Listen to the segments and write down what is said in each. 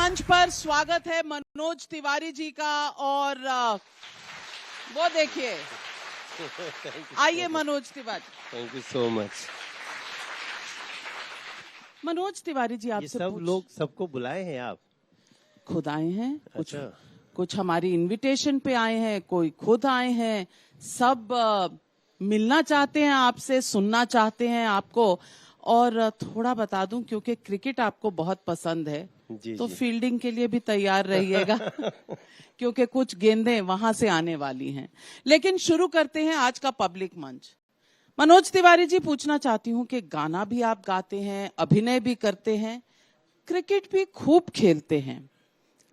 मंच पर स्वागत है मनोज तिवारी जी का। और वो देखिए, आइए Manoj Tiwari. Thank you so much. Manoj Tiwari ji, आपसे सब लोग सबको बुलाए हैं आप? खुद आए हैं, अच्छा। कुछ हमारी इनविटेशन पे आए हैं, कोई खुद आए हैं। सब मिलना चाहते हैं आपसे, सुनना चाहते हैं आपको। और थोड़ा बता दूं, क्योंकि क्रिकेट आपको बहुत पसंद है तो फील्डिंग के लिए भी तैयार रहिएगा क्योंकि कुछ गेंदें वहां से आने वाली हैं। लेकिन शुरू करते हैं आज का पब्लिक मंच। मनोज तिवारी जी, पूछना चाहती हूं कि गाना भी आप गाते हैं, अभिनय भी करते हैं, क्रिकेट भी खूब खेलते हैं,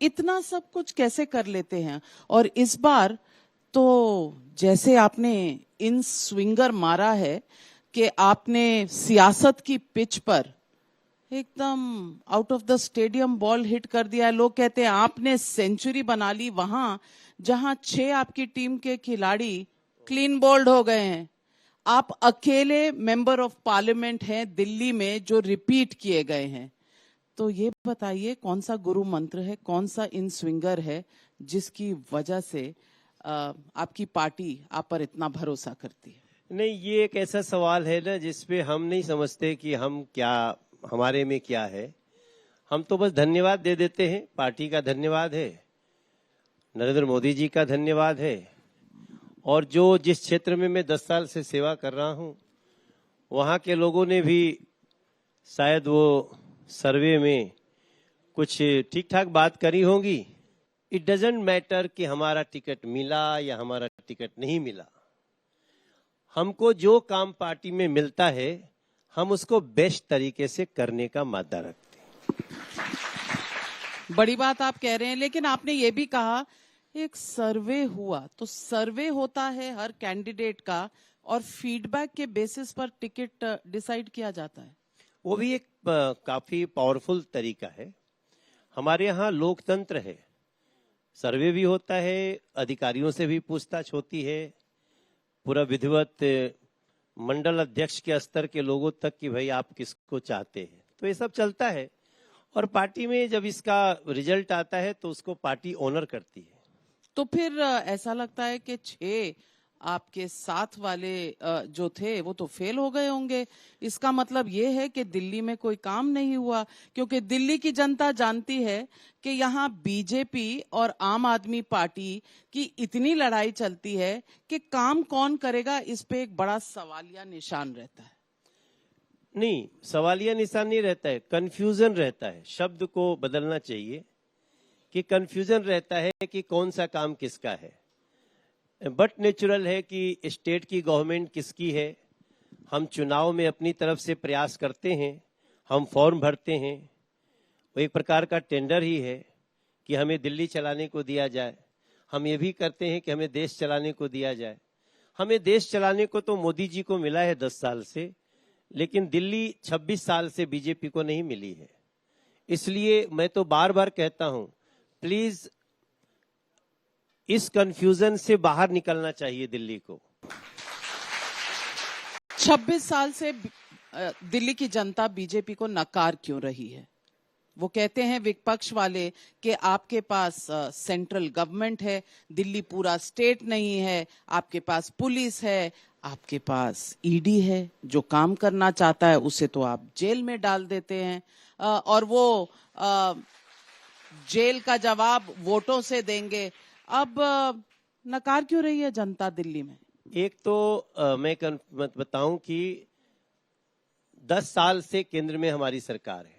इतना सब कुछ कैसे कर लेते हैं? और इस बार तो जैसे आपने इन स्विंगर मारा है कि आपने सियासत की पिच पर एकदम out of the stadium ball hit कर दिया। लोग कहते हैं आपने सेंचुरी बना ली वहां जहां 6 आपकी टीम के खिलाड़ी क्लीन बोल्ड हो गए हैं। आप अकेले मेंबर ऑफ पार्लियामेंट हैं दिल्ली में जो रिपीट किए गए हैं। तो ये बताइए, कौन सा गुरु मंत्र है, कौन सा इन स्विंगर है जिसकी वजह से आपकी पार्टी आप पर इतना भरोसा करती है? नहीं, ये एक ऐसा सवाल है ना जिसपे हम नहीं समझते कि हम क्या, हमारे में क्या है। हम तो बस धन्यवाद दे देते हैं। पार्टी का धन्यवाद है, नरेंद्र मोदी जी का धन्यवाद है, और जो जिस क्षेत्र में मैं 10 साल से सेवा कर रहा हूं वहां के लोगों ने भी शायद वो सर्वे में कुछ ठीक ठाक बात करी होगी। इट डजंट मैटर कि हमारा टिकट मिला या हमारा टिकट नहीं मिला। हमको जो काम पार्टी में मिलता है हम उसको बेस्ट तरीके से करने का मादा रखते हैं। बड़ी बात आप कह रहे हैं, लेकिन आपने ये भी कहा एक सर्वे हुआ, तो सर्वे होता है हर कैंडिडेट का और फीडबैक के बेसिस पर टिकट डिसाइड किया जाता है। वो भी एक काफी पावरफुल तरीका है। हमारे यहाँ लोकतंत्र है, सर्वे भी होता है, अधिकारियों से भी पूछताछ होती है, पूरा विधिवत मंडल अध्यक्ष के स्तर के लोगों तक कि भाई आप किसको चाहते हैं, तो ये सब चलता है। और पार्टी में जब इसका रिजल्ट आता है तो उसको पार्टी ऑनर करती है। तो फिर ऐसा लगता है कि 6 आपके साथ वाले जो थे वो तो फेल हो गए होंगे। इसका मतलब ये है कि दिल्ली में कोई काम नहीं हुआ, क्योंकि दिल्ली की जनता जानती है कि यहाँ बीजेपी और आम आदमी पार्टी की इतनी लड़ाई चलती है कि काम कौन करेगा, इस पे एक बड़ा सवालिया निशान रहता है। नहीं, सवालिया निशान नहीं रहता है, कंफ्यूजन रहता है। शब्द को बदलना चाहिए कि कंफ्यूजन रहता है कि कौन सा काम किसका है। बट नेचुरल है कि स्टेट की गवर्नमेंट किसकी है। हम चुनाव में अपनी तरफ से प्रयास करते हैं, हम फॉर्म भरते हैं, वो एक प्रकार का टेंडर ही है कि हमें दिल्ली चलाने को दिया जाए। हम ये भी करते हैं कि हमें देश चलाने को दिया जाए। हमें देश चलाने को तो मोदी जी को मिला है 10 साल से, लेकिन दिल्ली 26 साल से बीजेपी को नहीं मिली है। इसलिए मैं तो बार बार कहता हूं, प्लीज इस कंफ्यूजन से बाहर निकलना चाहिए दिल्ली को। 26 साल से दिल्ली की जनता बीजेपी को नकार क्यों रही है? वो कहते हैं विपक्ष वाले कि आपके पास सेंट्रल गवर्नमेंट है, दिल्ली पूरा स्टेट नहीं है, आपके पास पुलिस है, आपके पास ईडी है, जो काम करना चाहता है उसे तो आप जेल में डाल देते हैं, और वो जेल का जवाब वोटों से देंगे। अब नकार क्यों रही है जनता दिल्ली में? एक तो मैं बताऊं कि 10 साल से केंद्र में हमारी सरकार है।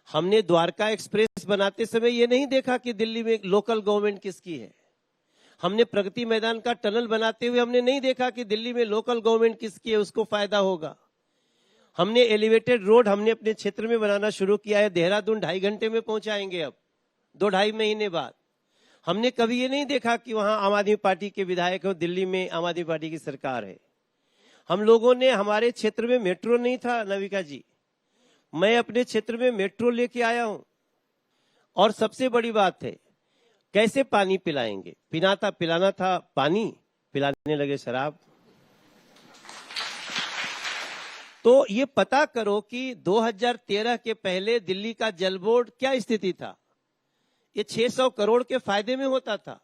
हमने द्वारका एक्सप्रेस बनाते समय ये नहीं देखा कि दिल्ली में लोकल गवर्नमेंट किसकी है। हमने प्रगति मैदान का टनल बनाते हुए हमने नहीं देखा कि दिल्ली में लोकल गवर्नमेंट किसकी है, उसको फायदा होगा। हमने एलिवेटेड रोड हमने अपने क्षेत्र में बनाना शुरू किया है, देहरादून 2.5 घंटे में पहुंचाएंगे अब 2-2.5 महीने बाद। हमने कभी ये नहीं देखा कि वहां आम आदमी पार्टी के विधायक हो, दिल्ली में आम आदमी पार्टी की सरकार है। हम लोगों ने, हमारे क्षेत्र में मेट्रो नहीं था नविका जी, मैं अपने क्षेत्र में मेट्रो लेके आया हूं। और सबसे बड़ी बात है, कैसे पानी पिलाएंगे? पिलाना था पानी, पिलाने लगे शराब। तो ये पता करो कि 2013 के पहले दिल्ली का जल बोर्ड क्या स्थिति था। ये 600 करोड़ के फायदे में होता था।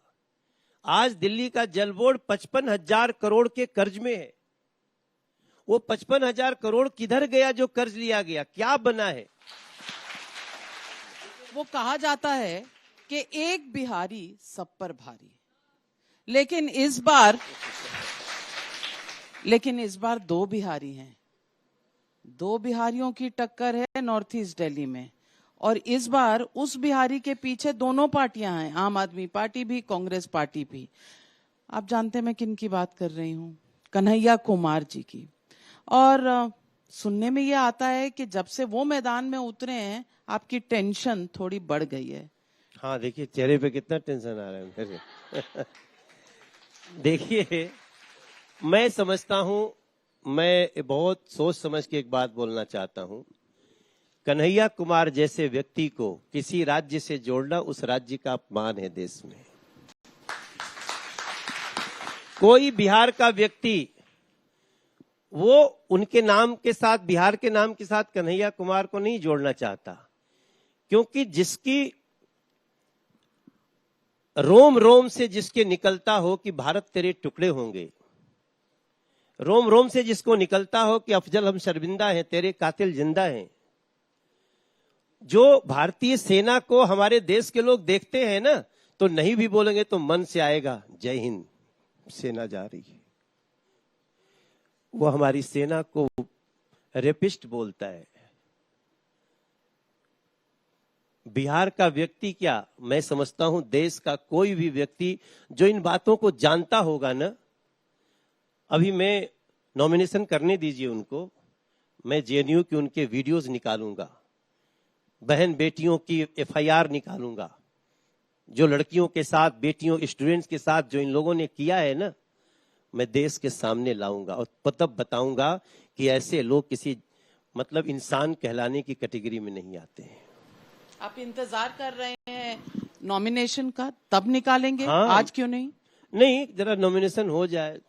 आज दिल्ली का जल बोर्ड 55,000 करोड़ के कर्ज में है। वो 55,000 करोड़ किधर गया जो कर्ज लिया गया, क्या बना है? वो कहा जाता है कि एक बिहारी सब पर भारी, लेकिन इस बार दो बिहारी हैं। दो बिहारियों की टक्कर है नॉर्थ ईस्ट दिल्ली में, और इस बार उस बिहारी के पीछे दोनों पार्टियां हैं, आम आदमी पार्टी भी, कांग्रेस पार्टी भी। आप जानते हैं मैं किन की बात कर रही हूं? कन्हैया कुमार जी की। और सुनने में ये आता है कि जब से वो मैदान में उतरे हैं आपकी टेंशन थोड़ी बढ़ गई है। हाँ, देखिए चेहरे पे कितना टेंशन आ रहा है मेरे। देखिए, मैं समझता हूं, मैं बहुत सोच समझ के एक बात बोलना चाहता हूं। कन्हैया कुमार जैसे व्यक्ति को किसी राज्य से जोड़ना उस राज्य का अपमान है देश में। कोई बिहार का व्यक्ति वो उनके नाम के साथ, बिहार के नाम के साथ कन्हैया कुमार को नहीं जोड़ना चाहता, क्योंकि जिसकी रोम रोम से जिसके निकलता हो कि भारत तेरे टुकड़े होंगे, रोम रोम से जिसको निकलता हो कि अफजल हम शर्मिंदा हैं, तेरे कातिल जिंदा हैं, जो भारतीय सेना को हमारे देश के लोग देखते हैं ना, तो नहीं भी बोलेंगे तो मन से आएगा जय हिंद, सेना जा रही है। वो हमारी सेना को रेपिस्ट बोलता है। बिहार का व्यक्ति क्या, मैं समझता हूं देश का कोई भी व्यक्ति जो इन बातों को जानता होगा ना, अभी मैं नॉमिनेशन करने दीजिए उनको, मैं जेएनयू की उनके वीडियोस निकालूंगा, बहन बेटियों की एफआईआर निकालूंगा, जो लड़कियों के साथ, बेटियों, स्टूडेंट्स के साथ जो इन लोगों ने किया है ना, मैं देश के सामने लाऊंगा और तब बताऊंगा कि ऐसे लोग किसी मतलब इंसान कहलाने की कैटेगरी में नहीं आते हैं। आप इंतजार कर रहे हैं नॉमिनेशन का, तब निकालेंगे? हाँ, आज क्यों नहीं? नहीं, जरा नॉमिनेशन हो जाए।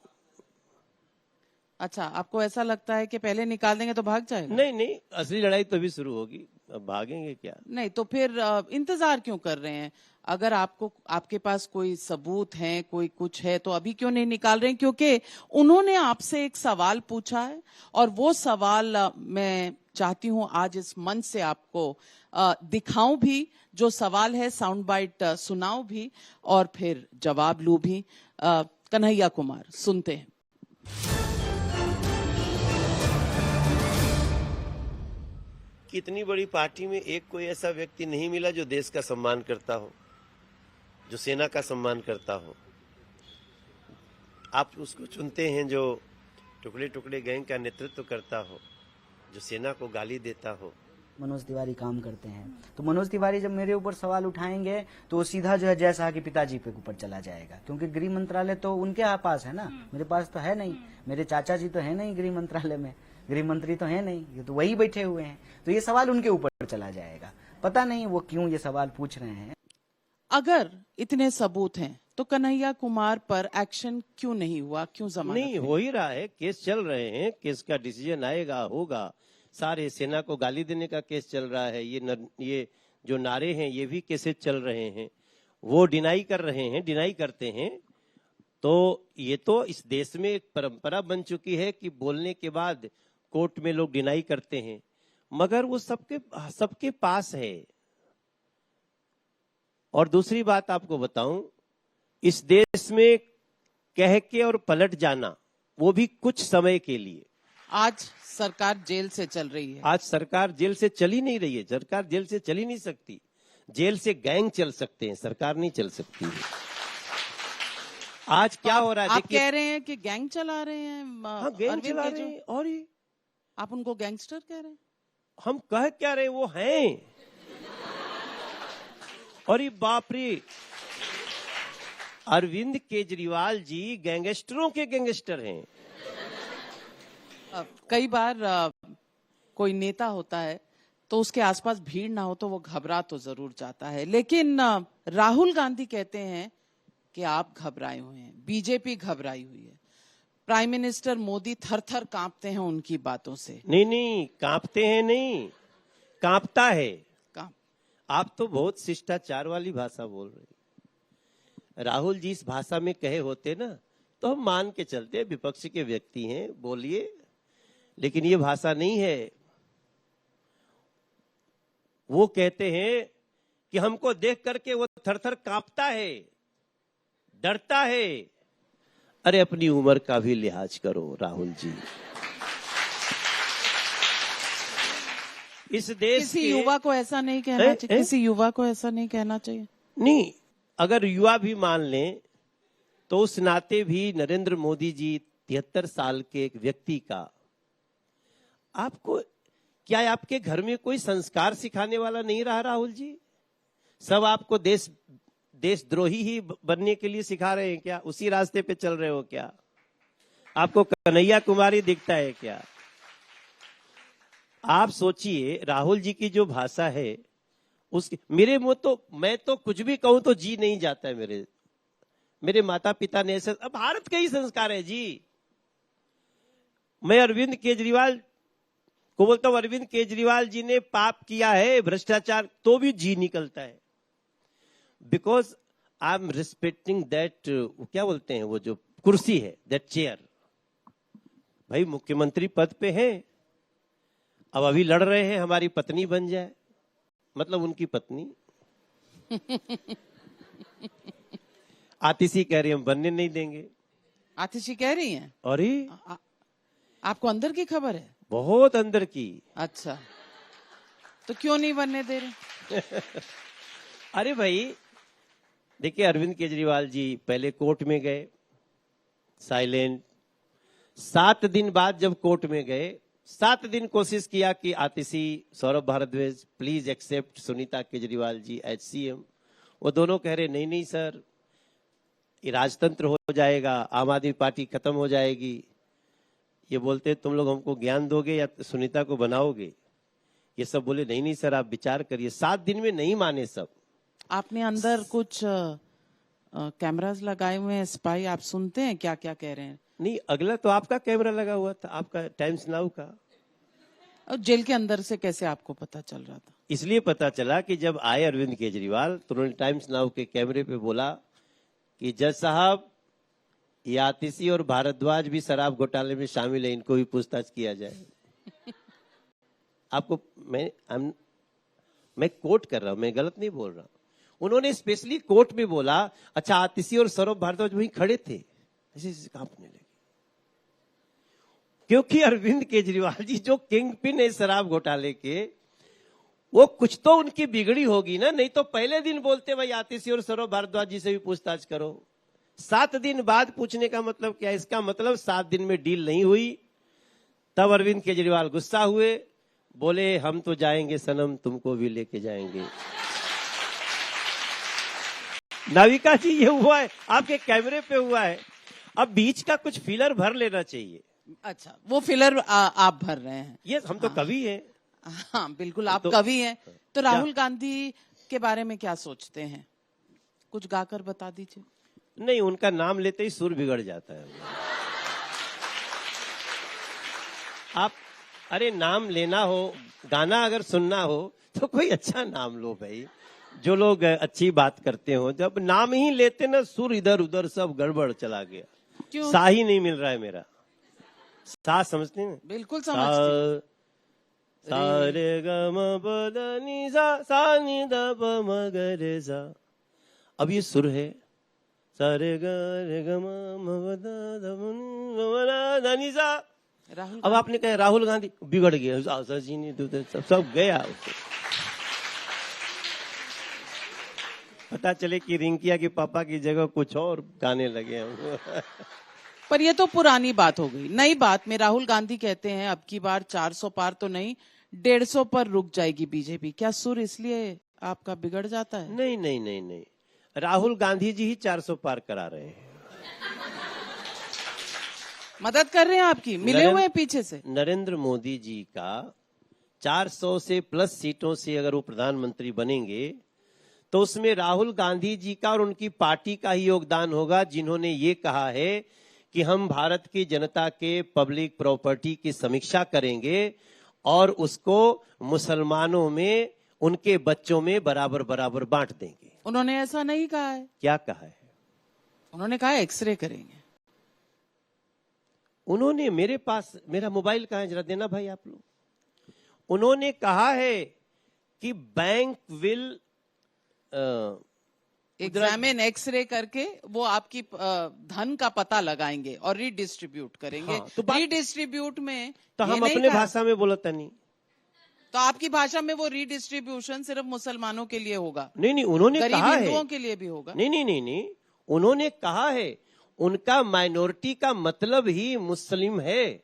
अच्छा, आपको ऐसा लगता है कि पहले निकाल देंगे तो भाग जाएगा? नहीं नहीं, असली लड़ाई तो अभी शुरू होगी, अब भागेंगे क्या? नहीं तो फिर इंतजार क्यों कर रहे हैं? अगर आपके पास कोई सबूत है, कोई कुछ है, तो अभी क्यों नहीं निकाल रहे हैं? क्योंकि उन्होंने आपसे एक सवाल पूछा है, और वो सवाल मैं चाहती हूं आज इस मंच से आपको दिखाऊं भी। जो सवाल है साउंड बाइट सुनाऊं भी और फिर जवाब लूं भी। कन्हैया कुमार, सुनते हैं। कितनी बड़ी पार्टी में एक कोई ऐसा व्यक्ति नहीं मिला जो देश का सम्मान करता हो, जो सेना का सम्मान करता हो। आप उसको चुनते हैं जो टुकड़े टुकड़े गैंग का नेतृत्व करता हो, जो सेना को गाली देता हो। मनोज तिवारी काम करते हैं, तो मनोज तिवारी जब मेरे ऊपर सवाल उठाएंगे तो वो सीधा जो है जय शाह के पिताजी पे ऊपर चला जाएगा, क्योंकि गृह मंत्रालय तो उनके पास है ना, मेरे पास तो है नहीं। मेरे चाचा जी तो है नहीं गृह मंत्रालय में, गृह मंत्री तो है नहीं, ये तो वही बैठे हुए हैं, तो ये सवाल उनके ऊपर चला जाएगा। पता नहीं वो क्यों ये सवाल पूछ रहे हैं। अगर इतने सबूत हैं तो कन्हैया कुमार पर एक्शन क्यों नहीं हुआ? क्यों जमानत नहीं हो ही रहा है, केस चल रहे हैं, केस का डिसीजन आएगा, होगा। सारे सेना को गाली देने का केस चल रहा है, ये जो नारे हैं ये भी केसेस चल रहे हैं, वो डिनाई कर रहे हैं, डिनाई करते हैं। तो ये तो इस देश में एक परंपरा बन चुकी है कि बोलने के बाद कोर्ट में लोग डिनाई करते हैं, मगर वो सबके पास है। और दूसरी बात आपको बताऊं, इस देश में कह के और पलट जाना, वो भी कुछ समय के लिए। आज सरकार जेल से चल रही है। आज सरकार जेल से चल ही नहीं रही है, सरकार जेल से चल ही नहीं सकती। जेल से गैंग चल सकते हैं, सरकार नहीं चल सकती है। आज क्या हो रहा है? आप कह रहे हैं कि गैंग चला रहे हैं? हाँ, गैंग चला रहे हैं। और ये आप उनको गैंगस्टर कह रहे हैं? हम कह क्या रहे हैं, वो हैं। और ये बाप रे, अरविंद केजरीवाल जी गैंगस्टरों के गैंगस्टर हैं। कई बार कोई नेता होता है तो उसके आसपास भीड़ ना हो तो वो घबरा तो जरूर जाता है, लेकिन राहुल गांधी कहते हैं कि आप घबराए हुए हैं, बीजेपी घबराई हुई है। प्राइम मिनिस्टर मोदी थर थर कांपते हैं उनकी बातों से। नहीं, कांपते हैं नहीं, कांपता है। आप तो बहुत शिष्टाचार वाली भाषा बोल रहे हैं। राहुल जी इस भाषा में कहे होते ना तो हम मान के चलते, विपक्ष के व्यक्ति हैं, बोलिए, लेकिन ये भाषा नहीं है। वो कहते हैं कि हमको देख करके वो थर-थर कांपता है, डरता है। अरे अपनी उम्र का भी लिहाज करो राहुल जी। इस देश किसी के युवा को ऐसा नहीं कहना चाहिए, किसी युवा को ऐसा नहीं कहना चाहिए। नहीं, अगर युवा भी मान लें तो उस नाते भी नरेंद्र मोदी जी 73 साल के एक व्यक्ति का, आपको क्या आपके घर में कोई संस्कार सिखाने वाला नहीं रहा राहुल जी? सब आपको देशद्रोही ही बनने के लिए सिखा रहे हैं क्या? उसी रास्ते पे चल रहे हो क्या? आपको कन्हैया कुमारी दिखता है क्या? आप सोचिए, राहुल जी की जो भाषा है उसकी मेरे मुंह तो मैं तो कुछ भी कहूं तो जी नहीं जाता है। मेरे माता पिता ने ऐसे, अब भारत के ही संस्कार है जी। मैं अरविंद केजरीवाल को बोलता हूं, अरविंद केजरीवाल जी ने पाप किया है, भ्रष्टाचार, तो भी जी निकलता है। Because I am respecting that, क्या बोलते हैं वो जो कुर्सी है, दैट चेयर। भाई मुख्यमंत्री पद पे हैं, अब अभी लड़ रहे हैं हमारी पत्नी बन जाए, मतलब उनकी पत्नी। आतिशी कह रही हम बनने नहीं देंगे। आतिशी कह रही हैं? अरे आपको अंदर की खबर है? बहुत अंदर की। अच्छा, तो क्यों नहीं बनने दे रहे? अरे भाई देखिए, अरविंद केजरीवाल जी पहले कोर्ट में गए, साइलेंट। 7 दिन बाद जब कोर्ट में गए, 7 दिन कोशिश किया कि Atishi, Saurabh Bhardwaj, please accept Sunita Kejriwal ji as CM. वो दोनों कह रहे नहीं नहीं सर, ये राजतंत्र हो जाएगा, आम आदमी पार्टी खत्म हो जाएगी। ये बोलते तुम लोग हमको ज्ञान दोगे या सुनीता को बनाओगे? ये सब बोले नहीं नहीं सर आप विचार करिए। 7 दिन में नहीं माने सब। आपने अंदर कुछ कैमरास लगाए हुए हैं, स्पाई, आप सुनते हैं क्या क्या कह रहे हैं? नहीं, अगला तो आपका कैमरा लगा हुआ था, आपका टाइम्स नाउ का। और जेल के अंदर से कैसे आपको पता चल रहा था? इसलिए पता चला कि जब आए अरविंद केजरीवाल तो उन्होंने टाइम्स नाउ के कैमरे पे बोला कि जज साहब, ये आतिशी और भारद्वाज भी शराब घोटाले में शामिल है, इनको भी पूछताछ किया जाए। आपको मैं कोट कर रहा हूं, मैं गलत नहीं बोल रहा। उन्होंने स्पेशली कोर्ट में बोला, अच्छा आतिशी और सौरभ भारद्वाज वहीं खड़े थे, ऐसे कांपने लगे। क्योंकि अरविंद केजरीवाल जी जो किंग पिन है शराब घोटाले के, वो कुछ तो उनकी बिगड़ी होगी ना, नहीं तो पहले दिन बोलते भाई आतिशी और सौरभ भारद्वाज जी से भी पूछताछ करो। 7 दिन बाद पूछने का मतलब क्या? इसका मतलब 7 दिन में डील नहीं हुई। तब अरविंद केजरीवाल गुस्सा हुए, बोले हम तो जाएंगे सनम, तुमको भी लेके जाएंगे। नाविका जी ये हुआ है, आपके कैमरे पे हुआ है। अब बीच का कुछ फिलर भर लेना चाहिए। अच्छा, वो फिलर आप भर रहे हैं? ये हम तो कवि हैं। हाँ बिल्कुल, आप कवि हैं। तो राहुल गांधी के बारे में क्या सोचते हैं? कुछ गाकर बता दीजिए। नहीं, उनका नाम लेते ही सुर बिगड़ जाता है। आप अरे नाम लेना हो, गाना अगर सुनना हो तो कोई अच्छा नाम लो भाई, जो लोग अच्छी बात करते हो। जब नाम ही लेते ना, सुर इधर उधर सब गड़बड़ चला गया। क्यों? सा ही नहीं मिल रहा है मेरा। सा समझते हैं? बिल्कुल समझते। सारे ग म प द नि सा, सा नि द प म ग रे सा। अब ये सुर है, सारे ग रे ग म प द द म द नि सा। अब आपने कहा राहुल गांधी, बिगड़ गया, सब गया। पता चले कि रिंकिया के पापा की जगह कुछ और गाने लगे हम। पर ये तो पुरानी बात हो गई। नई बात में राहुल गांधी कहते हैं अब की बार 400 पार तो नहीं, 150 पर रुक जाएगी बीजेपी। क्या सुर इसलिए आपका बिगड़ जाता है? नहीं नहीं नहीं नहीं, राहुल गांधी जी ही 400 पार करा रहे हैं। मदद कर रहे हैं आपकी, मिले हुए हैं पीछे से। नरेंद्र मोदी जी का 400 से प्लस सीटों से अगर वो प्रधानमंत्री बनेंगे तो उसमें राहुल गांधी जी का और उनकी पार्टी का ही योगदान होगा, जिन्होंने ये कहा है कि हम भारत की जनता के पब्लिक प्रॉपर्टी की समीक्षा करेंगे और उसको मुसलमानों में उनके बच्चों में बराबर बराबर बांट देंगे। उन्होंने ऐसा नहीं कहा है। क्या कहा है? उन्होंने कहा एक्सरे करेंगे। उन्होंने, मेरे पास मेरा मोबाइल कहाँ है, जरा देना भाई आप लोग। उन्होंने कहा है कि बैंक विल एग्जामिन, एक्सरे करके वो आपकी धन का पता लगाएंगे और रीडिस्ट्रीब्यूट करेंगे। हाँ, तो रीडिस्ट्रीब्यूट में तो हम अपने भाषा में बोलता नहीं, तो आपकी भाषा में वो रीडिस्ट्रीब्यूशन सिर्फ मुसलमानों के लिए होगा? नहीं, उन्होंने गरीब कहा है हिंदुओं के लिए भी होगा। नहीं, उन्होंने कहा है उनका माइनॉरिटी का मतलब ही मुस्लिम है।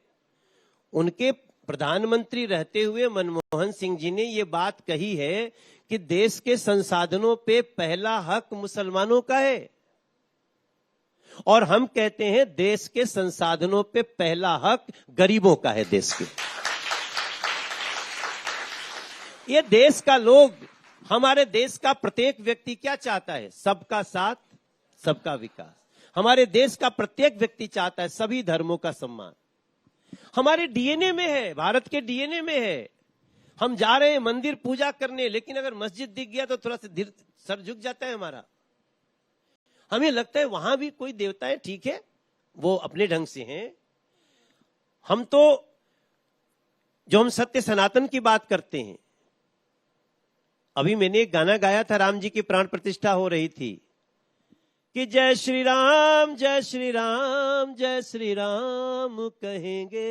उनके प्रधानमंत्री रहते हुए मनमोहन सिंह जी ने ये बात कही है कि देश के संसाधनों पे पहला हक मुसलमानों का है, और हम कहते हैं देश के संसाधनों पे पहला हक गरीबों का है। देश के, ये देश का लोग, हमारे देश का प्रत्येक व्यक्ति क्या चाहता है? सबका साथ, सबका विकास। हमारे देश का प्रत्येक व्यक्ति चाहता है सभी धर्मों का सम्मान। हमारे डीएनए में है, भारत के डीएनए में है। हम जा रहे हैं मंदिर पूजा करने, लेकिन अगर मस्जिद दिख गया तो थोड़ा सा सर झुक जाता है हमारा। हमें लगता है वहां भी कोई देवताएं ठीक है, वो अपने ढंग से हैं। हम तो जो हम सत्य सनातन की बात करते हैं, अभी मैंने एक गाना गाया था, राम जी की प्राण प्रतिष्ठा हो रही थी कि जय श्री राम जय श्री राम जय श्री राम कहेंगे,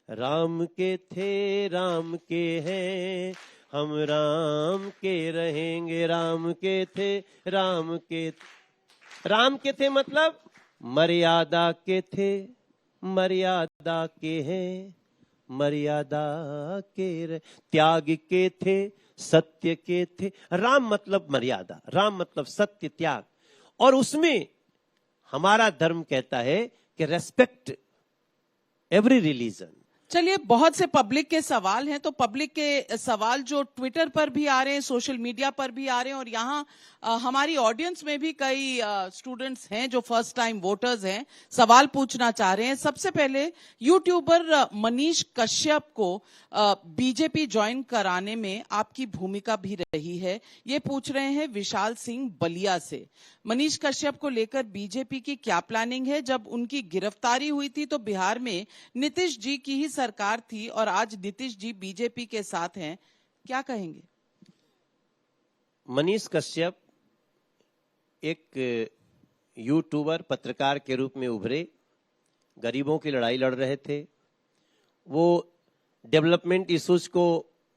राम के थे राम के हैं, हम राम के रहेंगे। राम के थे राम के थे मतलब मर्यादा के थे, मर्यादा के हैं, मर्यादा के त्याग के थे, सत्य के थे। राम मतलब मर्यादा, राम मतलब सत्य, त्याग। और उसमें हमारा धर्म कहता है कि रेस्पेक्ट एवरी रिलीजन। चलिए, बहुत से पब्लिक के सवाल हैं, तो पब्लिक के सवाल जो ट्विटर पर भी आ रहे हैं, सोशल मीडिया पर भी आ रहे हैं, और यहाँ हमारी ऑडियंस में भी कई स्टूडेंट्स हैं जो फर्स्ट टाइम वोटर्स हैं, सवाल पूछना चाह रहे हैं। सबसे पहले यूट्यूबर मनीष कश्यप को बीजेपी ज्वाइन कराने में आपकी भूमिका भी रही है, ये पूछ रहे हैं विशाल सिंह बलिया से। मनीष कश्यप को लेकर बीजेपी की क्या प्लानिंग है? जब उनकी गिरफ्तारी हुई थी तो बिहार में नीतीश जी की ही सरकार थी और आज नीतीश जी बीजेपी के साथ हैं, क्या कहेंगे? मनीष कश्यप एक यूट्यूबर, पत्रकार के रूप में उभरे, गरीबों की लड़ाई लड़ रहे थे। वो डेवलपमेंट इश्यूज को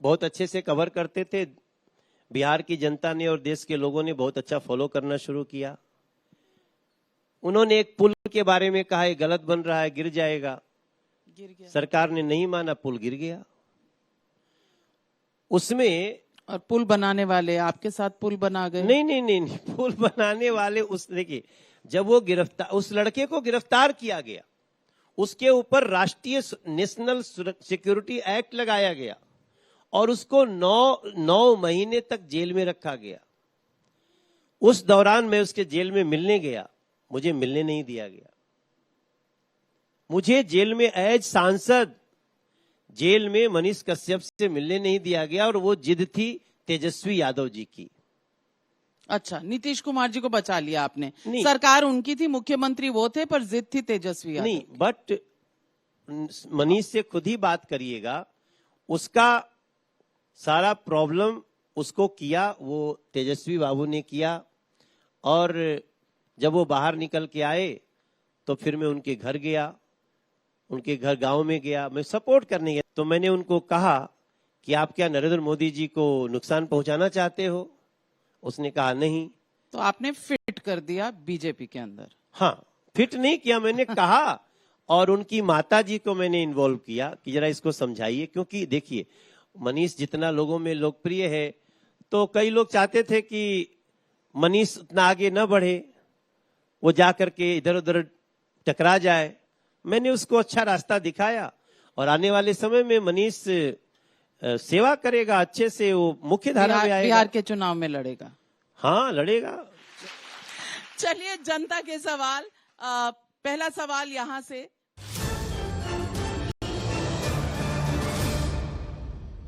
बहुत अच्छे से कवर करते थे। बिहार की जनता ने और देश के लोगों ने बहुत अच्छा फॉलो करना शुरू किया। उन्होंने एक पुल के बारे में कहा है गलत बन रहा है, गिर जाएगा। गिर गया। सरकार ने नहीं माना, पुल गिर गया। उसमें और पुल बनाने वाले आपके साथ पुल बना गए? नहीं, पुल बनाने वाले उस, देखिए, जब वो गिरफ्तार, उस लड़के को गिरफ्तार किया गया, उसके ऊपर राष्ट्रीय नेशनल सिक्योरिटी एक्ट लगाया गया और उसको 9 महीने तक जेल में रखा गया। उस दौरान मैं उसके जेल में मिलने गया, मुझे मिलने नहीं दिया गया। मुझे जेल में एज सांसद जेल में मनीष कश्यप से मिलने नहीं दिया गया, और वो जिद थी तेजस्वी यादव जी की। अच्छा, नीतीश कुमार जी को बचा लिया आपने? नहीं, सरकार उनकी थी, मुख्यमंत्री वो थे, पर जिद थी तेजस्वी यादव। नहीं, बट मनीष से खुद ही बात करिएगा, उसका सारा प्रॉब्लम उसको किया, वो तेजस्वी बाबू ने किया। और जब वो बाहर निकल के आए तो फिर मैं उनके घर गया, उनके घर गांव में गया, मैं सपोर्ट करने गया। तो मैंने उनको कहा कि आप क्या नरेंद्र मोदी जी को नुकसान पहुंचाना चाहते हो? उसने कहा नहीं। तो आपने फिट कर दिया बीजेपी के अंदर? हाँ, फिट नहीं किया, मैंने कहा। और उनकी माता जी को मैंने इन्वॉल्व किया कि जरा इसको समझाइए, क्योंकि देखिए मनीष जितना लोगों में लोकप्रिय है, तो कई लोग चाहते थे कि मनीष उतना आगे न बढ़े, वो जा करके इधर उधर टकरा जाए। मैंने उसको अच्छा रास्ता दिखाया, और आने वाले समय में मनीष सेवा करेगा अच्छे से, वो मुख्य धारा में आएगा, बिहार के चुनाव में लड़ेगा। हाँ, लड़ेगा। चलिए, जनता के सवाल। पहला सवाल यहां से।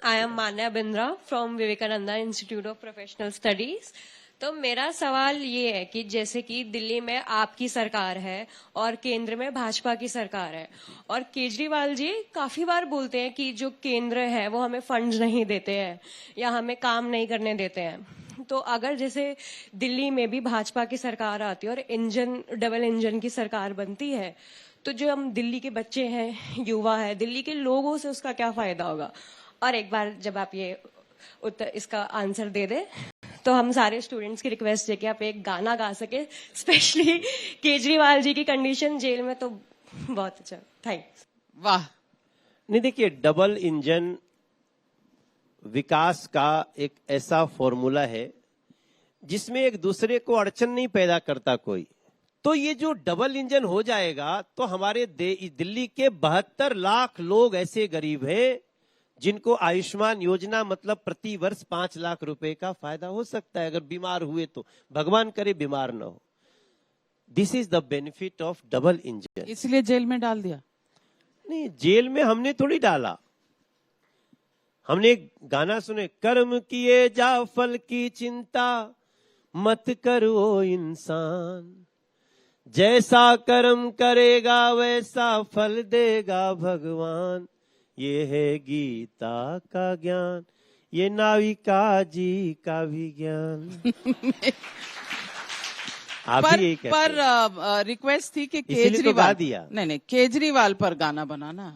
I am Manya Bindra from Vivekananda institute of professional studies. तो मेरा सवाल ये है कि जैसे कि दिल्ली में आपकी सरकार है और केंद्र में भाजपा की सरकार है, और केजरीवाल जी काफी बार बोलते हैं कि जो केंद्र है वो हमें फंड्स नहीं देते हैं या हमें काम नहीं करने देते हैं। तो अगर जैसे दिल्ली में भी भाजपा की सरकार आती है और डबल इंजन की सरकार बनती है, तो जो हम दिल्ली के बच्चे हैं, युवा है, दिल्ली के लोगों से उसका क्या फायदा होगा? और एक बार जब आप ये इसका आंसर दे दे तो हम सारे स्टूडेंट्स की रिक्वेस्ट है कि आप एक गाना गा सके, स्पेशली केजरीवाल जी की कंडीशन जेल में, तो बहुत अच्छा। थैंक्स। वाह। नहीं, देखिए, डबल इंजन विकास का एक ऐसा फॉर्मूला है जिसमें एक दूसरे को अड़चन नहीं पैदा करता कोई। तो ये जो डबल इंजन हो जाएगा तो हमारे दिल्ली के 72 लाख लोग ऐसे गरीब हैं जिनको आयुष्मान योजना मतलब प्रति वर्ष 5 लाख रुपए का फायदा हो सकता है अगर बीमार हुए तो। भगवान करे बीमार ना हो। This is the benefit of double engine. इसलिए जेल में डाल दिया? नहीं, जेल में हमने थोड़ी डाला। हमने एक गाना सुने, कर्म किए जा फल की चिंता मत करो इंसान, जैसा कर्म करेगा वैसा फल देगा भगवान, ये है गीता का ज्ञान, ये नाविका जी का भी ज्ञान। आप पर, भी यही कहते पर हैं। रिक्वेस्ट थी कि इसीलिए तो गा केजरीवाल दिया। नहीं, केजरीवाल पर गाना बनाना।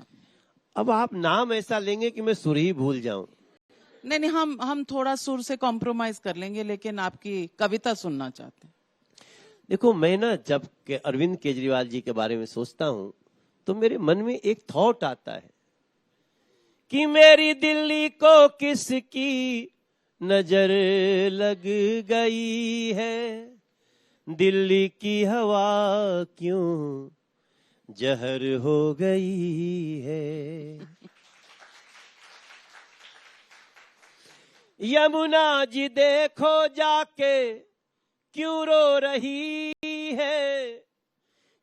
अब आप नाम ऐसा लेंगे कि मैं सुर ही भूल जाऊं। नहीं, हम थोड़ा सुर से कॉम्प्रोमाइज कर लेंगे, लेकिन आपकी कविता सुनना चाहते हैं। देखो, मैं ना जब अरविंद केजरीवाल जी के बारे में सोचता हूं तो मेरे मन में एक थॉट आता है कि मेरी दिल्ली को किसकी नजर लग गई है, दिल्ली की हवा क्यों जहर हो गई है। यमुना जी देखो जाके क्यों रो रही है,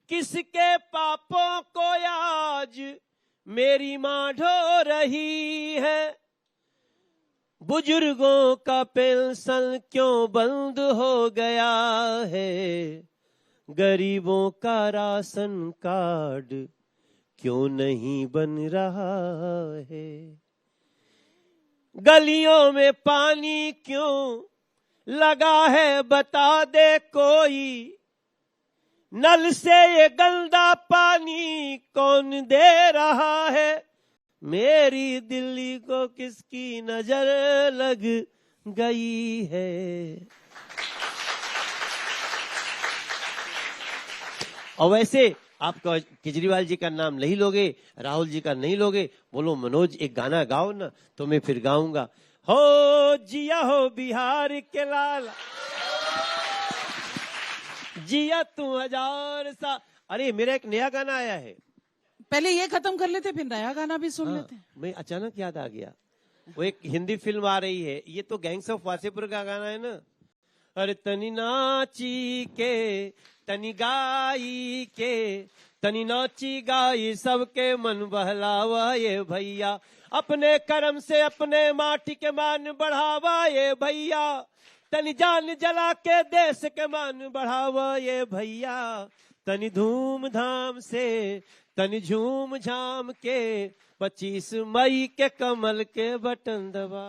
किसके पापों को आज मेरी माँ ढो रही है, बुजुर्गों का पेंशन क्यों बंद हो गया है, गरीबों का राशन कार्ड क्यों नहीं बन रहा है, गलियों में पानी क्यों लगा है बता दे कोई, नल से ये गंदा पानी कौन दे रहा है, मेरी दिल्ली को किसकी नजर लग गई है। और वैसे आप केजरीवाल जी का नाम नहीं लोगे, राहुल जी का नहीं लोगे, बोलो मनोज एक गाना गाओ ना, तो मैं फिर गाऊंगा, हो जिया हो बिहार के लाल, जिया तू हजार सा। अरे मेरा एक नया गाना आया है, पहले ये खत्म कर लेते फिर नया गाना भी सुन लेते। मैं अचानक याद आ गया, वो एक हिंदी फिल्म आ रही है, ये तो गैंग्स ऑफ वासेपुर का गाना है ना। अरे तनी नाची के तनी गाई के, तनी नाची गाई सबके मन बहलावा ये भैया, अपने कर्म से अपने माटी के मान बढ़ावा ये भैया, तनी जान जला के देश के मान बढ़ावा ये भैया, तनी धूमधाम से तनी झूम झाम के 25 मई के कमल के बटन दबा।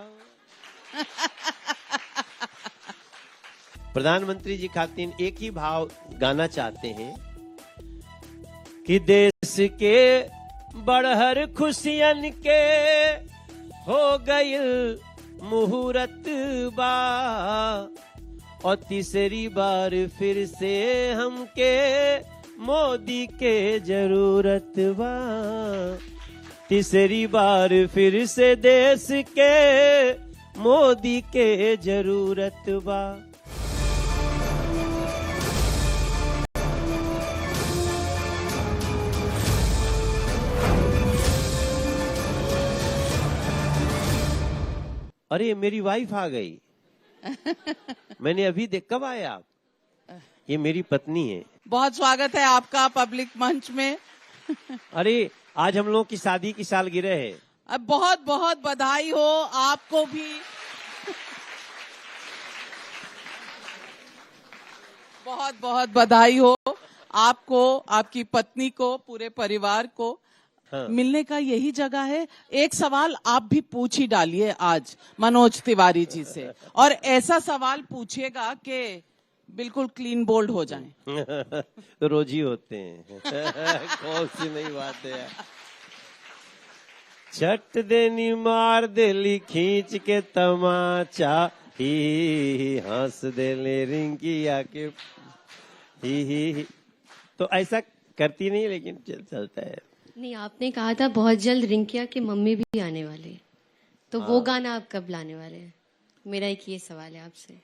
प्रधानमंत्री जी खातिर एक ही भाव गाना चाहते हैं कि देश के बड़हर खुशियन के हो गई मुहूर्त बा, और तीसरी बार फिर से हमके मोदी के जरूरत बा, तीसरी बार फिर से देश के मोदी के जरूरत बा। अरे मेरी वाइफ आ गई। मैंने अभी देख, कब आए आप? ये मेरी पत्नी है। बहुत स्वागत है आपका पब्लिक मंच में। अरे आज हम लोगों की शादी की सालगिरह है। अब बहुत बहुत बधाई हो आपको भी, बहुत बहुत बधाई हो आपको, आपकी पत्नी को, पूरे परिवार को। हाँ। मिलने का यही जगह है। एक सवाल आप भी पूछ ही डालिए आज मनोज तिवारी जी से, और ऐसा सवाल पूछिएगा कि बिल्कुल क्लीन बोल्ड हो जाएं। तो रोज ही होते हैं। कौन सी नई बात है यार। छट देनी मार देली खींच के तमाचा, ही हंस दे ले रिंकिया के, ही। तो ऐसा करती नहीं, लेकिन चलता है। नहीं, आपने कहा था बहुत जल्द रिंकिया की मम्मी भी आने वाले, तो वो गाना आप कब लाने वाले हैं? मेरा एक ये सवाल है आपसे।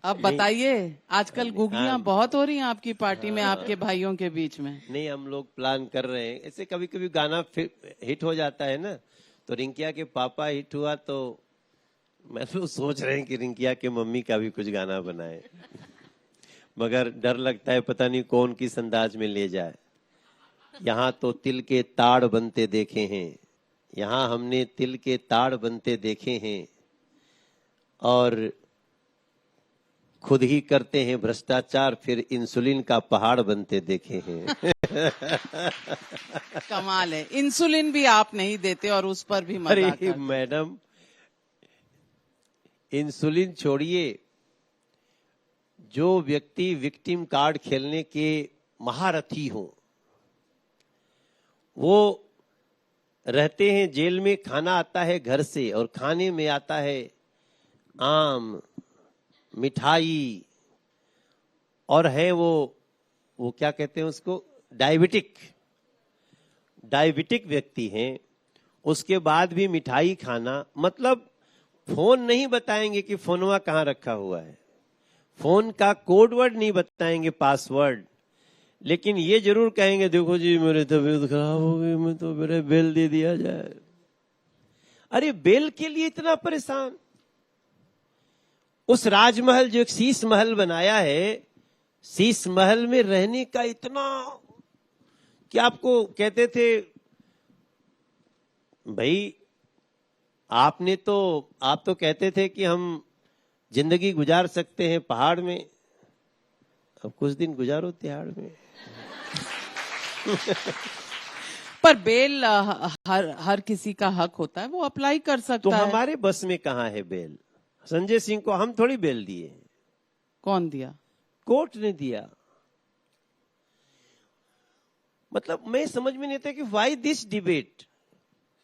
अब बताइए, आजकल गुगलियां हाँ। बहुत हो रही हैं आपकी पार्टी में, आपके भाइयों के बीच में। नहीं, हम लोग प्लान कर रहे हैं ऐसे। कभी कभी गाना हिट हो जाता है ना, तो रिंकिया के पापा हिट हुआ, तो मैं तो सोच रहे हैं कि रिंकिया के मम्मी का भी कुछ गाना बनाए, मगर डर लगता है पता नहीं कौन किस अंदाज में ले जाए। यहाँ तो तिल के ताड़ बनते देखे हैं, यहाँ हमने तिल के ताड़ बनते देखे हैं, और खुद ही करते हैं भ्रष्टाचार, फिर इंसुलिन का पहाड़ बनते देखे हैं। कमाल है, इंसुलिन भी आप नहीं देते और उस पर भी मजाक अरे करते। मैडम, इंसुलिन छोड़िए, जो व्यक्ति विक्टिम कार्ड खेलने के महारथी हो, वो रहते हैं जेल में, खाना आता है घर से, और खाने में आता है आम, मिठाई, और है वो क्या कहते हैं उसको, डायबिटिक व्यक्ति हैं, उसके बाद भी मिठाई खाना। मतलब फोन नहीं बताएंगे कि फोनवा कहाँ रखा हुआ है, फोन का कोड वर्ड नहीं बताएंगे, पासवर्ड, लेकिन ये जरूर कहेंगे देखो जी मेरी तबीयत खराब हो गई, मैं तो मेरे बेल दे दिया जाए। अरे बेल के लिए इतना परेशान? उस राजमहल, जो एक शीश महल बनाया है, शीश महल में रहने का इतना, कि आपको कहते थे भाई आप तो कहते थे कि हम जिंदगी गुजार सकते हैं पहाड़ में, अब कुछ दिन गुजारो तिहाड़ में। पर बेल हर किसी का हक होता है, वो अप्लाई कर सकता तो है। हमारे बस में कहाँ है बेल? संजय सिंह को हम थोड़ी बेल दिए, कौन दिया? कोर्ट ने दिया। मतलब मैं समझ में नहीं आता कि व्हाई दिस डिबेट,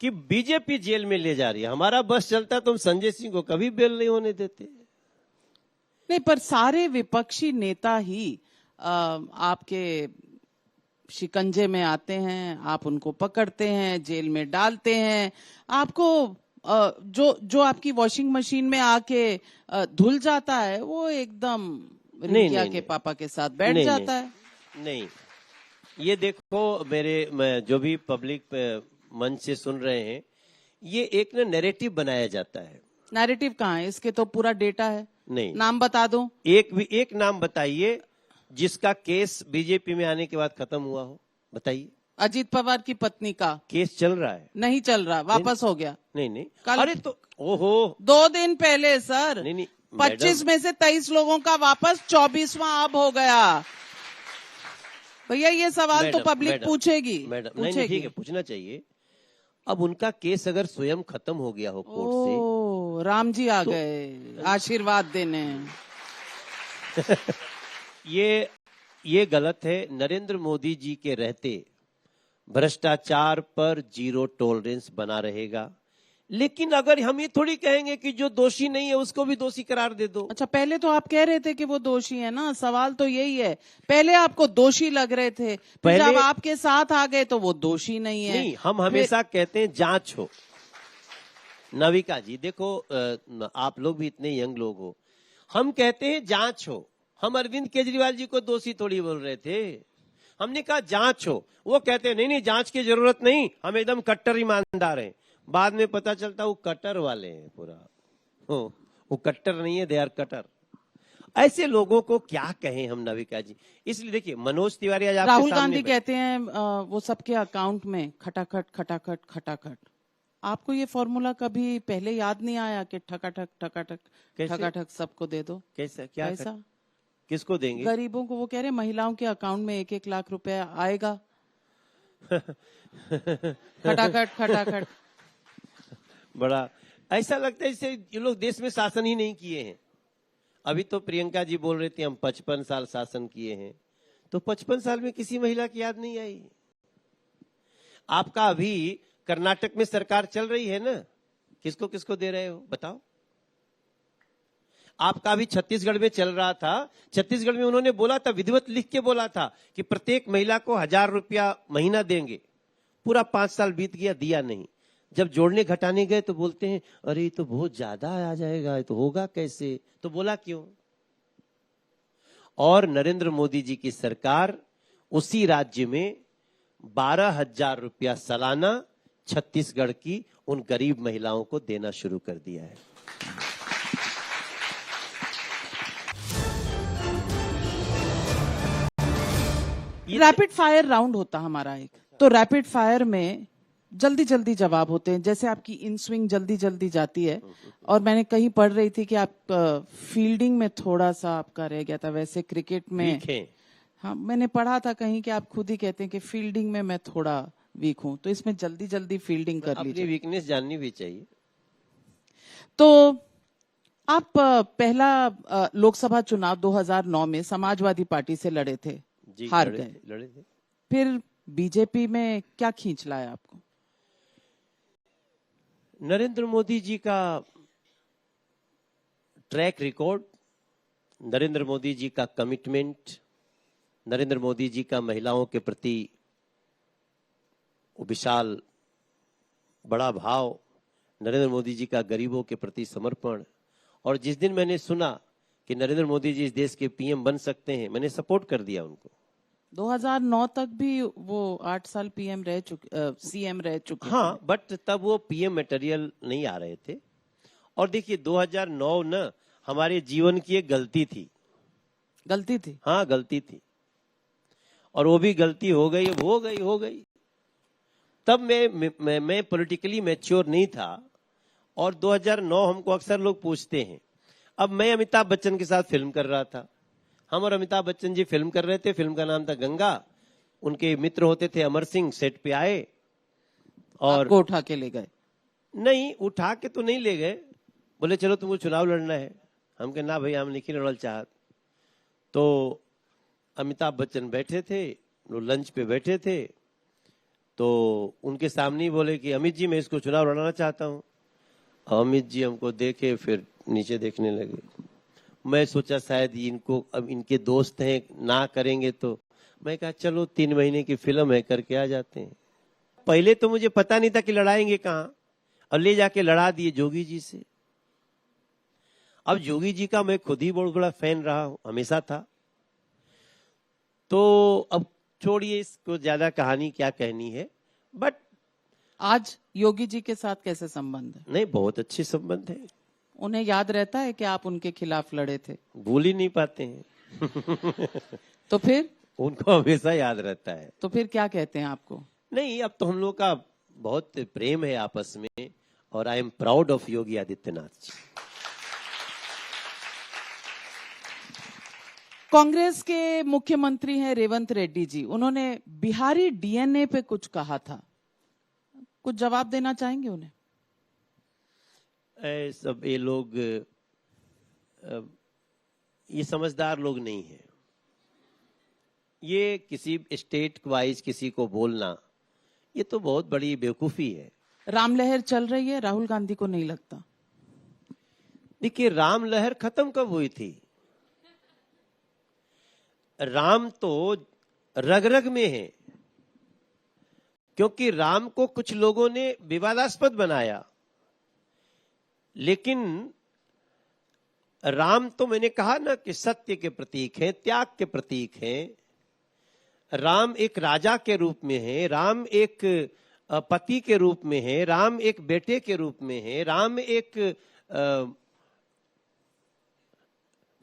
कि बीजेपी जेल में ले जा रही है। हमारा बस चलता तो हम संजय सिंह को कभी बेल नहीं होने देते। नहीं, पर सारे विपक्षी नेता ही आपके शिकंजे में आते हैं, आप उनको पकड़ते हैं, जेल में डालते हैं। आपको जो आपकी वॉशिंग मशीन में आके धुल जाता है, वो एकदम रिंकिया के पापा के साथ बैठ जाता है। नहीं, ये देखो, जो भी पब्लिक मंच से सुन रहे हैं, ये एक ना नैरेटिव बनाया जाता है। नैरेटिव कहाँ है? इसके तो पूरा डेटा है। नहीं, नाम बता दो, एक नाम बताइए जिसका केस बीजेपी में आने के बाद खत्म हुआ हो, बताइए। अजीत पवार की पत्नी का केस चल रहा है? नहीं चल रहा, वापस हो गया। नहीं कल, अरे तो ओहो, 2 दिन पहले सर। नहीं 25 में से 23 लोगों का वापस, 24वां अब हो गया। भैया ये सवाल तो पब्लिक पूछेगी। मैडम नहीं, ठीक है, पूछना चाहिए। अब उनका केस अगर स्वयं खत्म हो गया हो कोर्ट से, ओ, राम जी आ गए आशीर्वाद देने। ये गलत है। नरेंद्र मोदी जी के रहते भ्रष्टाचार पर जीरो टॉलरेंस बना रहेगा। लेकिन अगर हम ये थोड़ी कहेंगे कि जो दोषी नहीं है उसको भी दोषी करार दे दो। अच्छा, पहले तो आप कह रहे थे कि वो दोषी है ना, सवाल तो यही है। पहले आपको दोषी लग रहे थे, फिर जब आपके साथ आ गए तो वो दोषी नहीं है। नहीं, हम हमेशा कहते हैं जांच हो। नविका जी देखो, आप लोग भी इतने यंग लोग हो, हम कहते हैं जांच हो। हम अरविंद केजरीवाल जी को दोषी थोड़ी बोल रहे थे, हमने कहा जांच हो। वो कहते हैं नहीं जांच की जरूरत नहीं, हम एकदम कट्टर ईमानदार हैं। बाद में पता चलता वो कटर वाले हैं पूरा। वो कट्टर नहीं है, दे आर कटर। ऐसे लोगों को क्या कहें हम नाविका जी। इसलिए देखिए मनोज तिवारी आज आपके राहुल सामने गांधी बैठे- कहते हैं वो सबके अकाउंट में खटाखट खटाखट खटाखट। आपको ये फॉर्मूला कभी पहले याद नहीं आया कि ठकाठक ठकाठक कैसे? ठकाठक सबको दे दो? कैसा क्या कैसा? किसको देंगे? गरीबों को वो कह रहे हैं महिलाओं के अकाउंट में 1-1 लाख रुपए आएगा। खटाखट खटाखट। बड़ा ऐसा लगता है जैसे ये लोग देश में शासन ही नहीं किए हैं। अभी तो प्रियंका जी बोल रहे थे हम 55 साल शासन किए हैं, तो 55 साल में किसी महिला की याद नहीं आई। आपका अभी कर्नाटक में सरकार चल रही है ना, किसको किसको दे रहे हो बताओ। आपका अभी छत्तीसगढ़ में चल रहा था, छत्तीसगढ़ में उन्होंने बोला था, विधिवत लिख के बोला था कि प्रत्येक महिला को 1000 रुपया महीना देंगे। पूरा 5 साल बीत गया, दिया नहीं। जब जोड़ने घटाने गए तो बोलते हैं अरे ये तो बहुत ज्यादा आ जाएगा, ये तो होगा कैसे। तो बोला क्यों। और नरेंद्र मोदी जी की सरकार उसी राज्य में 12,000 रुपया सालाना छत्तीसगढ़ की उन गरीब महिलाओं को देना शुरू कर दिया है। रैपिड फायर राउंड होता हमारा एक, तो रैपिड फायर में जल्दी जल्दी जवाब होते हैं। जैसे आपकी इन स्विंग जल्दी जल्दी जाती है, और मैंने कहीं पढ़ रही थी कि आप फील्डिंग में थोड़ा सा आपका रह गया था। वैसे क्रिकेट में ठीक है। हाँ, मैंने पढ़ा था कहीं कि आप खुद ही कहते हैं कि फील्डिंग में मैं थोड़ा वीक हूं, तो इसमें जल्दी जल्दी फील्डिंग कर अपनी लीजिए। वीकनेस जाननी भी चाहिए। तो आप पहला लोकसभा चुनाव 2009 में समाजवादी पार्टी से लड़े थे, जी हार लड़े गए। थे, लड़े थे। फिर बीजेपी में क्या खींच लाया आपको? नरेंद्र मोदी जी का ट्रैक रिकॉर्ड, नरेंद्र मोदी जी का कमिटमेंट, नरेंद्र मोदी जी का महिलाओं के प्रति विशाल बड़ा भाव, नरेंद्र मोदी जी का गरीबों के प्रति समर्पण। और जिस दिन मैंने सुना कि नरेंद्र मोदी जी इस देश के पीएम बन सकते हैं, मैंने सपोर्ट कर दिया उनको। 2009 तक भी वो 8 साल पीएम रह चुके, सीएम रह चुके हाँ, बट तब वो पीएम मटेरियल नहीं आ रहे थे। और देखिए 2009 न हमारे जीवन की एक गलती थी। गलती थी। हाँ गलती थी, और वो भी गलती हो गई, अब हो गई। तब मैं पॉलिटिकली मैच्योर नहीं था। और 2009 हमको अक्सर लोग पूछते हैं, अब मैं अमिताभ बच्चन के साथ फिल्म कर रहा था। हम और अमिताभ बच्चन जी फिल्म कर रहे थे, फिल्म का नाम था गंगा। उनके मित्र होते थे अमर सिंह, सेट पे आए और आपको उठा के ले गए? नहीं, उठा के तो नहीं ले गए, बोले चलो तुमको चुनाव लड़ना है। हम कहे ना भैया, हम नहीं लड़ल चाहत। तो अमिताभ बच्चन बैठे थे, वो लंच पे बैठे थे, तो उनके सामने ही बोले कि अमित जी मैं इसको चुनाव लड़ना चाहता हूँ। अमित जी हमको देखे, फिर नीचे देखने लगे। मैं सोचा शायद इनको, अब इनके दोस्त हैं, ना करेंगे तो। मैं कहा चलो 3 महीने की फिल्म है, करके आ जाते हैं। पहले तो मुझे पता नहीं था कि लड़ाएंगे कहाँ, और ले जाके लड़ा दिए जोगी जी से। अब जोगी जी का मैं खुद ही बहुत बड़ा फैन रहा हूं, हमेशा था। तो अब छोड़िए इसको, ज्यादा कहानी क्या कहनी है। बट आज योगी जी के साथ कैसे संबंध है? नहीं, बहुत अच्छे संबंध है। उन्हें याद रहता है कि आप उनके खिलाफ लड़े थे? भूल ही नहीं पाते हैं। तो फिर? उनको हमेशा याद रहता है। तो फिर क्या कहते हैं आपको? नहीं, अब तो हम लोग का बहुत प्रेम है आपस में, और I am proud of Yogi Adityanath ji. Congress के मुख्यमंत्री हैं रेवंत रेड्डी जी, उन्होंने बिहारी डीएनए पे कुछ कहा था, कुछ जवाब देना चाहेंगे उन्हें? सब ये लोग, ये समझदार लोग नहीं है। ये किसी स्टेट वाइज किसी को बोलना, ये तो बहुत बड़ी बेवकूफी है। राम लहर चल रही है, राहुल गांधी को नहीं लगता? देखिए, राम लहर खत्म कब हुई थी? राम तो रग रग में है, क्योंकि राम को कुछ लोगों ने विवादास्पद बनाया। लेकिन राम तो मैंने कहा ना कि सत्य के प्रतीक है, त्याग के प्रतीक है। राम एक राजा के रूप में है, राम एक पति के रूप में है, राम एक बेटे के रूप में है, राम एक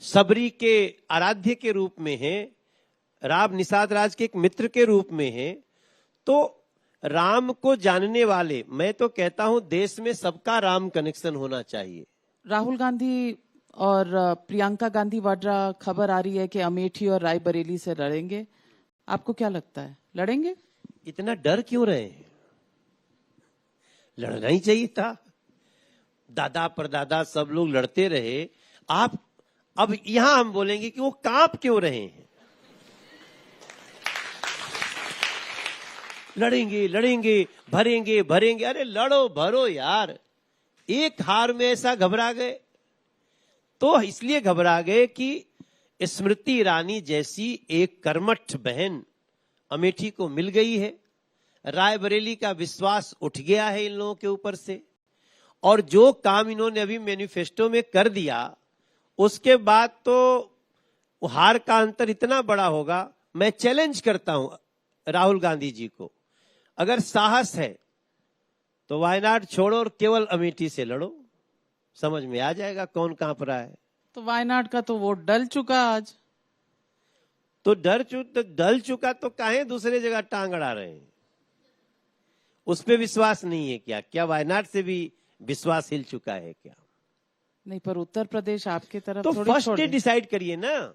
सबरी के आराध्य के रूप में हैं, राम निषाद राज के एक मित्र के रूप में हैं, तो राम को जानने वाले, मैं तो कहता हूं देश में सबका राम कनेक्शन होना चाहिए। राहुल गांधी और प्रियंका गांधी वाड्रा, खबर आ रही है कि अमेठी और रायबरेली से लड़ेंगे। आपको क्या लगता है, लड़ेंगे? इतना डर क्यों रहे हैं? लड़ना ही चाहिए था। दादा परदादा सब लोग लड़ते रहे, आप अब यहां हम बोलेंगे कि वो कांप क्यों रहे हैं? लड़ेंगे लड़ेंगे, भरेंगे भरेंगे, अरे लड़ो भरो यार। एक हार में ऐसा घबरा गए, तो इसलिए घबरा गए कि स्मृति ईरानी जैसी एक कर्मठ बहन अमेठी को मिल गई है, रायबरेली का विश्वास उठ गया है इन लोगों के ऊपर से, और जो काम इन्होंने अभी मैनिफेस्टो में कर दिया उसके बाद तो हार का अंतर इतना बड़ा होगा। मैं चैलेंज करता हूं राहुल गांधी जी को, अगर साहस है तो वायनाड छोड़ो और केवल अमेठी से लड़ो, समझ में आ जाएगा कौन कांप रहा है। तो वायनाड का तो वोट डल चुका आज। तो डल चुका तो काहे दूसरे जगह टांग अड़ा रहे हैं? उस पे विश्वास नहीं है क्या? क्या वायनाड से भी विश्वास हिल चुका है क्या? नहीं, पर उत्तर प्रदेश आपके तरफ तो थोड़ी फर्स्ट छोड़ डे दें। डिसाइड करिए ना,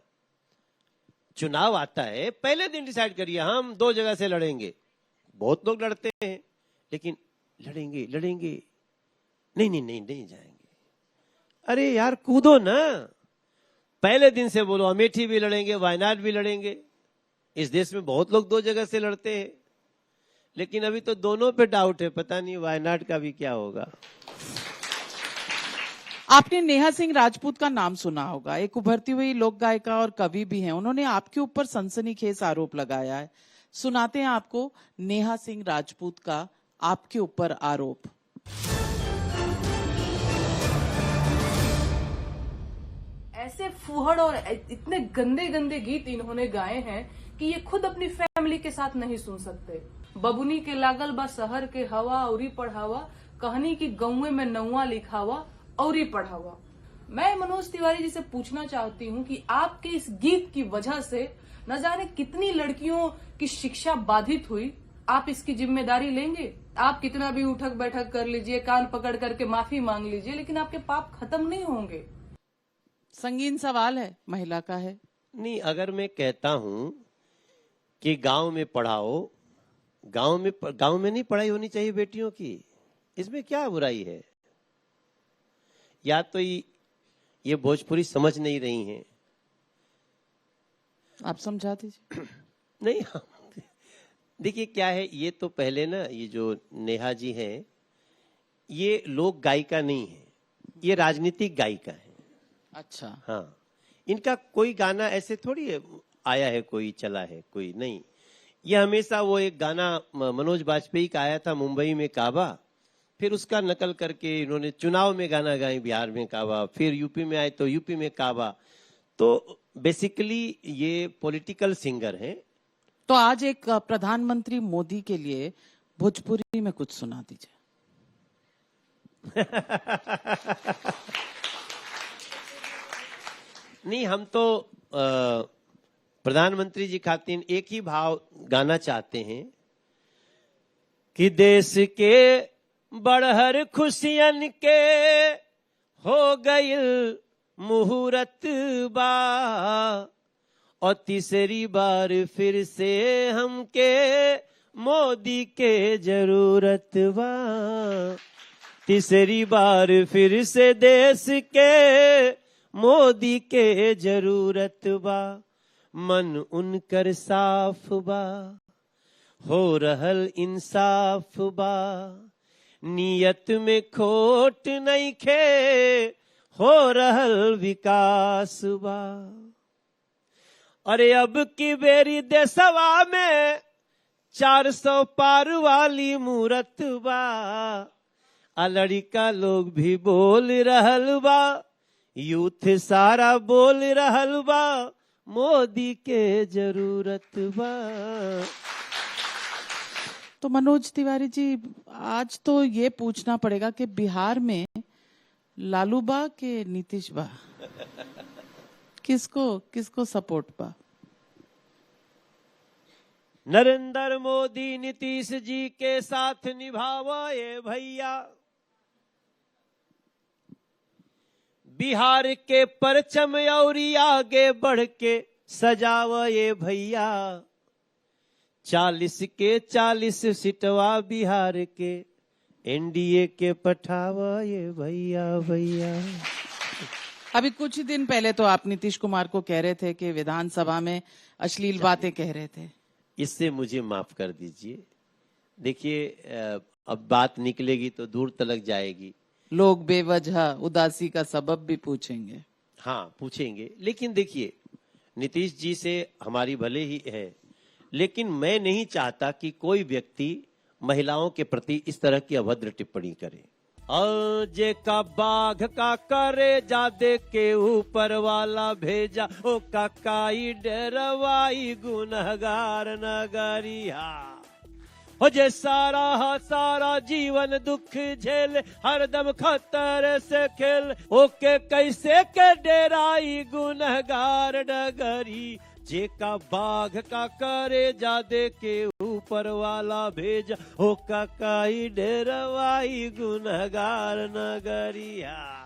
चुनाव आता है पहले दिन डिसाइड करिए हम 2 जगह से लड़ेंगे। बहुत लोग लड़ते हैं, लेकिन लड़ेंगे लड़ेंगे, नहीं नहीं नहीं नहीं जाएंगे। अरे यार कूदो ना, पहले दिन से बोलो अमेठी भी लड़ेंगे, वायनाड भी लड़ेंगे। इस देश में बहुत लोग 2 जगह से लड़ते हैं, लेकिन अभी तो दोनों पे डाउट है, पता नहीं वायनाड का भी क्या होगा। आपने नेहा सिंह राजपूत का नाम सुना होगा, एक उभरती हुई लोक गायिका और कवि भी हैं। उन्होंने आपके ऊपर सनसनीखेज आरोप लगाया है। सुनाते हैं आपको नेहा सिंह राजपूत का आपके ऊपर आरोप। ऐसे फूहड़ और इतने गंदे गंदे गीत इन्होंने गाए हैं कि ये खुद अपनी फैमिली के साथ नहीं सुन सकते। बबुनी के लागल बा शहर के हवा औरी पढ़ावा, कहानी की गौवे में नौवा लिखावा औरी पढ़ावा। मैं मनोज तिवारी जी से पूछना चाहती हूँ कि आपके इस गीत की वजह से न जाने कितनी लड़कियों की शिक्षा बाधित हुई, आप इसकी जिम्मेदारी लेंगे? आप कितना भी उठक बैठक कर लीजिए, कान पकड़ करके माफी मांग लीजिए, लेकिन आपके पाप खत्म नहीं होंगे। संगीन सवाल है, महिला का है। नहीं, अगर मैं कहता हूं कि गांव में पढ़ाओ, गांव में नहीं पढ़ाई होनी चाहिए बेटियों की, इसमें क्या बुराई है? या तो ये भोजपुरी समझ नहीं रही हैं। आप समझा दीजिए। नहीं, देखिए क्या है, ये तो पहले ना, ये जो नेहा जी हैं, ये लोक गायिका नहीं है, ये राजनीतिक गायिका है। अच्छा, हाँ, इनका कोई गाना ऐसे थोड़ी है, आया है कोई चला है कोई नहीं। ये हमेशा वो एक गाना मनोज बाजपेयी का आया था मुंबई में काबा, फिर उसका नकल करके इन्होंने चुनाव में गाना गाए बिहार में काबा, फिर यूपी में आए तो यूपी में काबा। तो बेसिकली ये पॉलिटिकल सिंगर हैं। तो आज एक प्रधानमंत्री मोदी के लिए भोजपुरी में कुछ सुना दीजिए। नहीं, हम तो प्रधानमंत्री जी खातिर एक ही भाव गाना चाहते हैं कि देश के बड़हर खुशियन के हो गईल मुहूर्त बा, और तीसरी बार फिर से हमके मोदी के जरूरत बा। तीसरी बार फिर से देश के मोदी के जरूरत बा। मन उनकर साफ बा, हो रहल इंसाफ बा। नियत में खोट नहीं खे, हो रहल विकास बा। अरे अब की बेरी देशवा में 400 पार वाली मूरत बा। आ लड़का लोग भी बोल रहल बा, यूथ सारा बोल रहल बा, मोदी के जरूरत बा। तो मनोज तिवारी जी, आज तो ये पूछना पड़ेगा कि बिहार में लालू बा के नीतीश बा? किसको सपोर्ट पा? नरेंद्र मोदी नीतीश जी के साथ निभावा ये भैया, बिहार के परचम और आगे बढ़ के सजावा ये भैया, 40 के 40 सीटवा बिहार के एनडीए के पठावा ये भैया भैया। अभी कुछ ही दिन पहले तो आप नीतीश कुमार को कह रहे थे कि विधानसभा में अश्लील बातें कह रहे थे। इससे मुझे माफ कर दीजिए। देखिए, अब बात निकलेगी तो दूर तलक जाएगी, लोग बेवजह उदासी का सबब भी पूछेंगे। हाँ पूछेंगे, लेकिन देखिए नीतीश जी से हमारी भले ही है, लेकिन मैं नहीं चाहता कि कोई व्यक्ति महिलाओं के प्रति इस तरह की अभद्र टिप्पणी करे। जे का बाघ का करे जा दे के ऊपर वाला भेजा, ओ काकाई डरवाई गुनहगार नगरिया। हो जे सारा जीवन दुख झेल, हरदम खतर से खेल, ओके कैसे के डेराई गुनहगार डगरी। जे का बाघ का करे जा दे के ऊपर वाला भेजा, हो काकाई डेरवाई गुनहगार नगरिया।